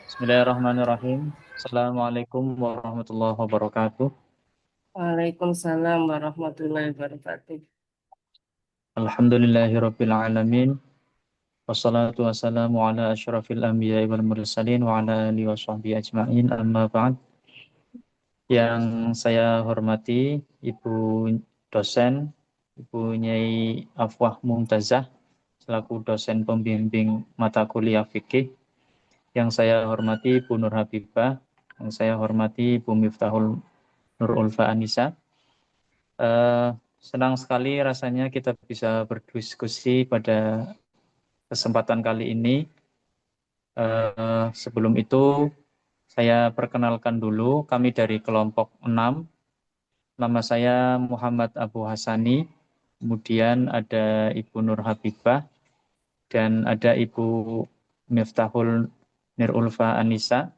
Bismillahirrahmanirrahim. Assalamualaikum warahmatullahi wabarakatuh. Waalaikumsalam warahmatullahi wabarakatuh. Alhamdulillahirabbil alamin. Wassalatu wassalamu ala asyrafil anbiya'i wal mursalin wa ala alihi washabbihi ajmain. Amma ba'd. Yang saya hormati Ibu dosen, Ibu Nyai Afwah Mumtazah selaku dosen pembimbing mata kuliah fikih. Yang saya hormati Ibu Nur Habibah, yang saya hormati Ibu Miftahul Nur Ulfa Anisa. Senang sekali rasanya kita bisa berdiskusi pada kesempatan kali ini. Sebelum itu, saya perkenalkan dulu, kami dari kelompok 6. Nama saya Muhammad Abu Hasani, kemudian ada Ibu Nur Habibah, dan ada Ibu Miftahul Nurulfa Anisa.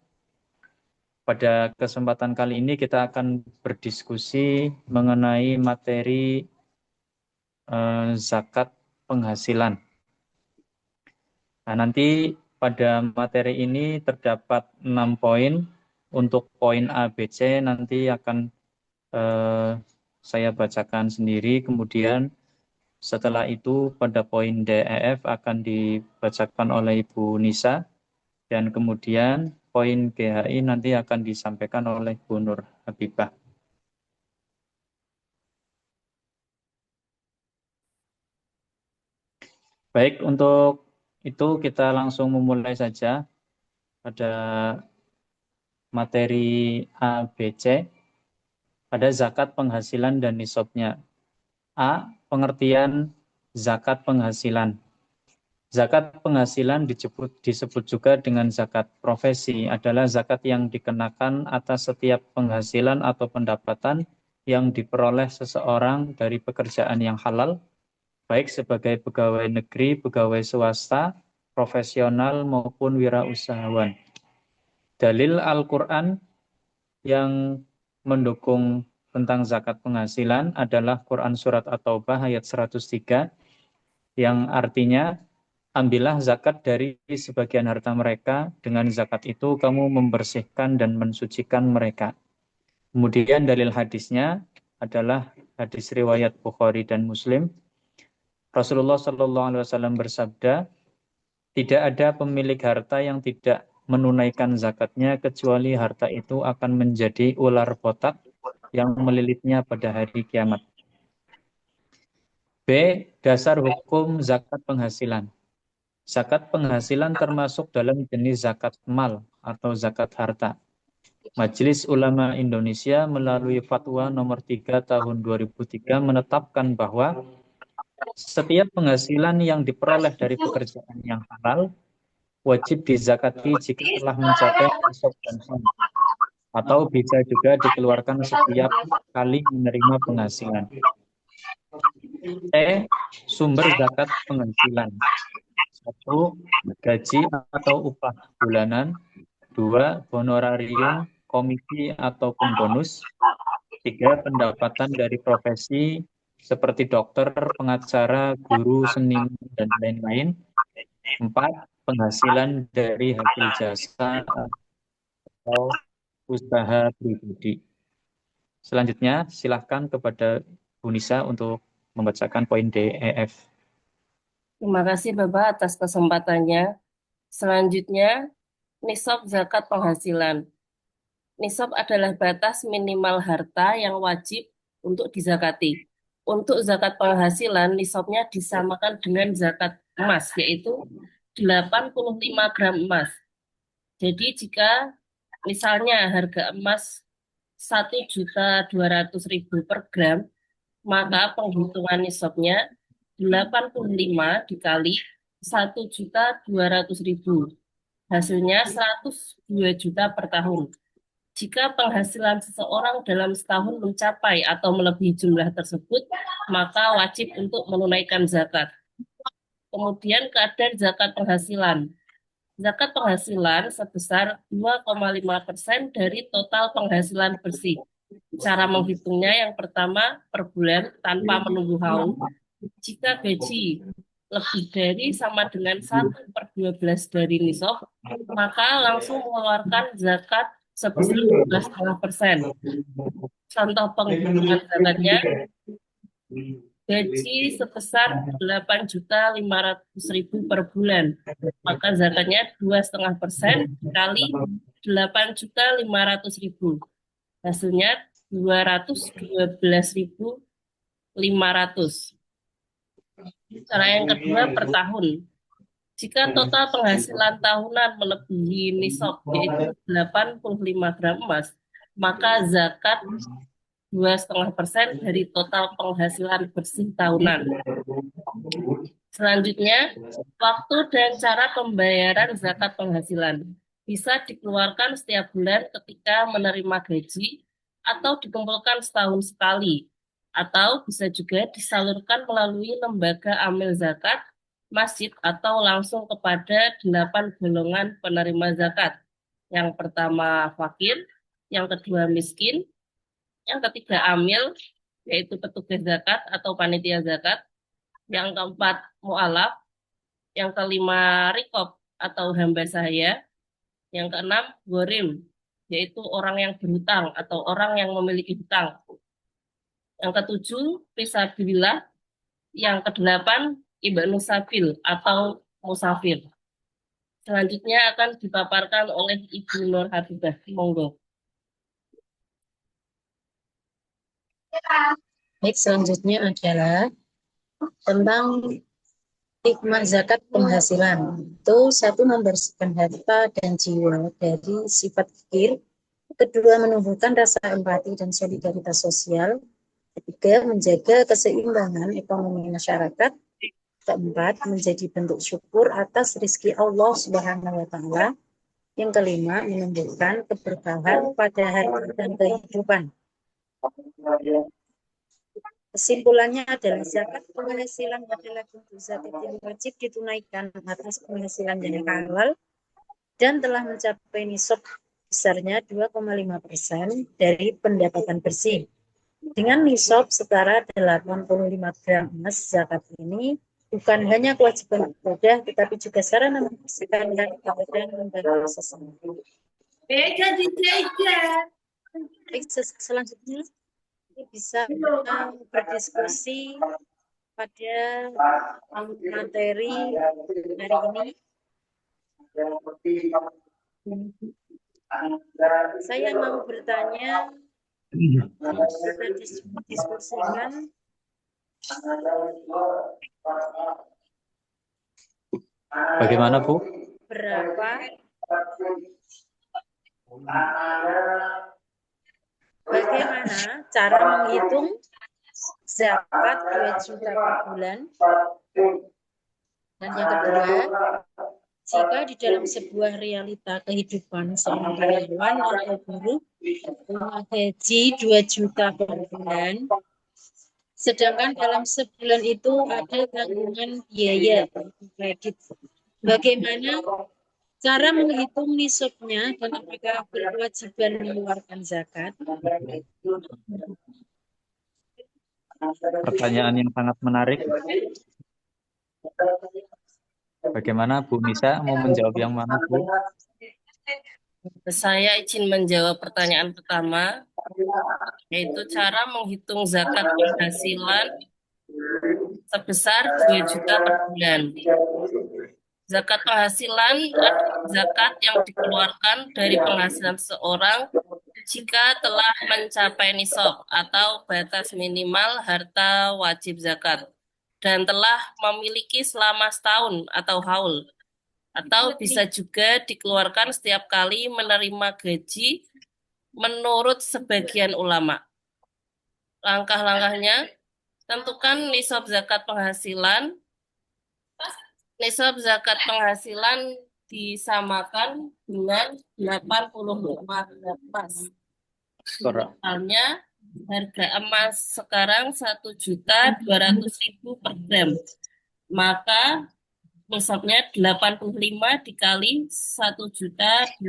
Pada kesempatan kali ini kita akan berdiskusi mengenai materi zakat penghasilan. Nah, nanti pada materi ini terdapat 6 poin. Untuk poin A, B, C nanti akan saya bacakan sendiri. Kemudian setelah itu pada poin D, E, F akan dibacakan oleh Ibu Nisa. Dan kemudian poin G, H, I nanti akan disampaikan oleh Bu Nur Habibah. Baik, untuk itu kita langsung memulai saja pada materi A, B, C. Ada zakat penghasilan dan nisabnya. A. Pengertian zakat penghasilan. Zakat penghasilan disebut juga dengan zakat profesi, adalah zakat yang dikenakan atas setiap penghasilan atau pendapatan yang diperoleh seseorang dari pekerjaan yang halal, baik sebagai pegawai negeri, pegawai swasta, profesional maupun wirausahawan. Dalil Al-Quran yang mendukung tentang zakat penghasilan adalah Quran Surat At-Taubah ayat 103 yang artinya, ambillah zakat dari sebagian harta mereka, dengan zakat itu kamu membersihkan dan mensucikan mereka. Kemudian dalil hadisnya adalah hadis riwayat Bukhari dan Muslim. Rasulullah SAW bersabda, tidak ada pemilik harta yang tidak menunaikan zakatnya kecuali harta itu akan menjadi ular botak yang melilitnya pada hari kiamat. B. Dasar hukum zakat penghasilan. Zakat penghasilan termasuk dalam jenis zakat mal atau zakat harta. Majelis Ulama Indonesia melalui Fatwa nomor 3 tahun 2003 menetapkan bahwa setiap penghasilan yang diperoleh dari pekerjaan yang halal wajib dizakati jika telah mencapai nisab dan haul, atau bisa juga dikeluarkan setiap kali menerima penghasilan. Sumber zakat penghasilan. 1. Gaji atau upah bulanan. 2. Honorarium, komisi ataupun bonus. 3. Pendapatan dari profesi seperti dokter, pengacara, guru, seniman, dan lain-lain. 4. Penghasilan dari hasil jasa atau usaha pribadi. Selanjutnya, silahkan kepada Bu Nisa untuk membacakan poin D, E, F. Terima kasih Bapak atas kesempatannya. Selanjutnya, nisab zakat penghasilan. Nisab adalah batas minimal harta yang wajib untuk dizakati. Untuk zakat penghasilan, nisabnya disamakan dengan zakat emas, yaitu 85 gram emas. Jadi jika misalnya harga emas 1.200.000 per gram, maka penghitungan nisabnya 85 dikali 1.200.000. Hasilnya 102 juta per tahun. Jika penghasilan seseorang dalam setahun mencapai atau melebihi jumlah tersebut, maka wajib untuk menunaikan zakat. Kemudian kadar zakat penghasilan. Zakat penghasilan sebesar 2,5% dari total penghasilan bersih. Cara menghitungnya yang pertama per bulan tanpa menunggu haul. Jika gaji lebih dari sama dengan 1/12 dari nisab, maka langsung mengeluarkan zakat sebesar 12,5%. Contoh penghitungan zakatnya, gaji sebesar 8.500.000 per bulan, maka zakatnya 2,5% dikali 8.500.000. Hasilnya 212.500. Cara yang kedua per tahun. Jika total penghasilan tahunan melebihi nisab yaitu 85 gram emas, maka zakat 2,5% dari total penghasilan bersih tahunan. Selanjutnya, waktu dan cara pembayaran zakat penghasilan bisa dikeluarkan setiap bulan ketika menerima gaji atau dikumpulkan setahun sekali, atau bisa juga disalurkan melalui lembaga amil zakat, masjid, atau langsung kepada 8 golongan penerima zakat. Yang pertama fakir, yang kedua miskin, yang ketiga amil, yaitu petugas zakat atau panitia zakat, yang keempat mu'alaf, yang kelima rikob atau hamba sahaya, yang keenam gorim, yaitu orang yang berhutang atau orang yang memiliki hutang, yang ketujuh fisabilillah, yang kedelapan ibnu sabil atau musafir. Selanjutnya akan dipaparkan oleh Ibu Nur Habibah. Monggo. Baik, selanjutnya adalah tentang hikmah zakat penghasilan. Itu satu, membersihkan harta dan jiwa dari sifat fikir. Kedua, menumbuhkan rasa empati dan solidaritas sosial. Ketiga, menjaga keseimbangan ekonomi masyarakat. Keempat, menjadi bentuk syukur atas rizki Allah Subhanahu wa Ta'ala. Yang kelima, menumbuhkan keberkahan pada harta dan kehidupan. Kesimpulannya adalah zakat penghasilan adalah bentuk zakat yang wajib ditunaikan atas penghasilan yang halal dan telah mencapai nisab besarnya 2,5% dari pendapatan bersih. Dengan nisab setara 85 gram emas, zakat ini bukan hanya kewajiban ibadah, tetapi juga sarana membersihkan harta dan membantu sesama. Selanjutnya bisa berdiskusi pada materi hari ini. Saya mau bertanya, kita diskusikan Bagaimana, Bu? Berapa bagaimana cara menghitung zakat 2 juta per bulan? Dan yang kedua, jika di dalam sebuah realita kehidupan seorang karyawan atau buruh punya gaji 2 juta per bulan, sedangkan dalam sebulan itu ada tanggungan biaya kredit, bagaimana cara menghitung nisabnya dan apakah berkewajiban mengeluarkan zakat? Pertanyaan yang sangat menarik. Bagaimana Bu Nisa mau menjawab yang mana, Bu? Saya izin menjawab pertanyaan pertama, yaitu cara menghitung zakat penghasilan sebesar 2 juta per bulan. Zakat penghasilan adalah zakat yang dikeluarkan dari penghasilan seseorang jika telah mencapai nisab atau batas minimal harta wajib zakat dan telah memiliki selama setahun atau haul, atau bisa juga dikeluarkan setiap kali menerima gaji menurut sebagian ulama. Langkah-langkahnya, tentukan nisab zakat penghasilan. Nisab zakat penghasilan disamakan dengan 85 gram emas. Misalnya, harga emas sekarang 1.200.000 per gram. Maka nisabnya 85 dikali 1.200.000.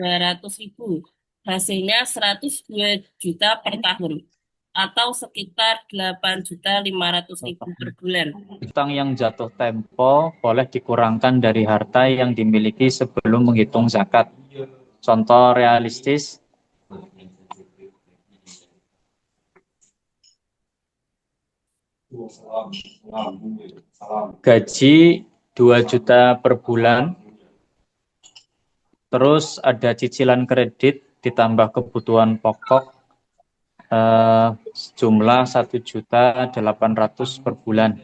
Hasilnya 102 juta per tahun. atau sekitar 8.500.000 per bulan. Utang yang jatuh tempo boleh dikurangkan dari harta yang dimiliki sebelum menghitung zakat. Contoh realistis, gaji 2 juta per bulan, terus ada cicilan kredit ditambah kebutuhan pokok sejumlah 1.800.000 per bulan.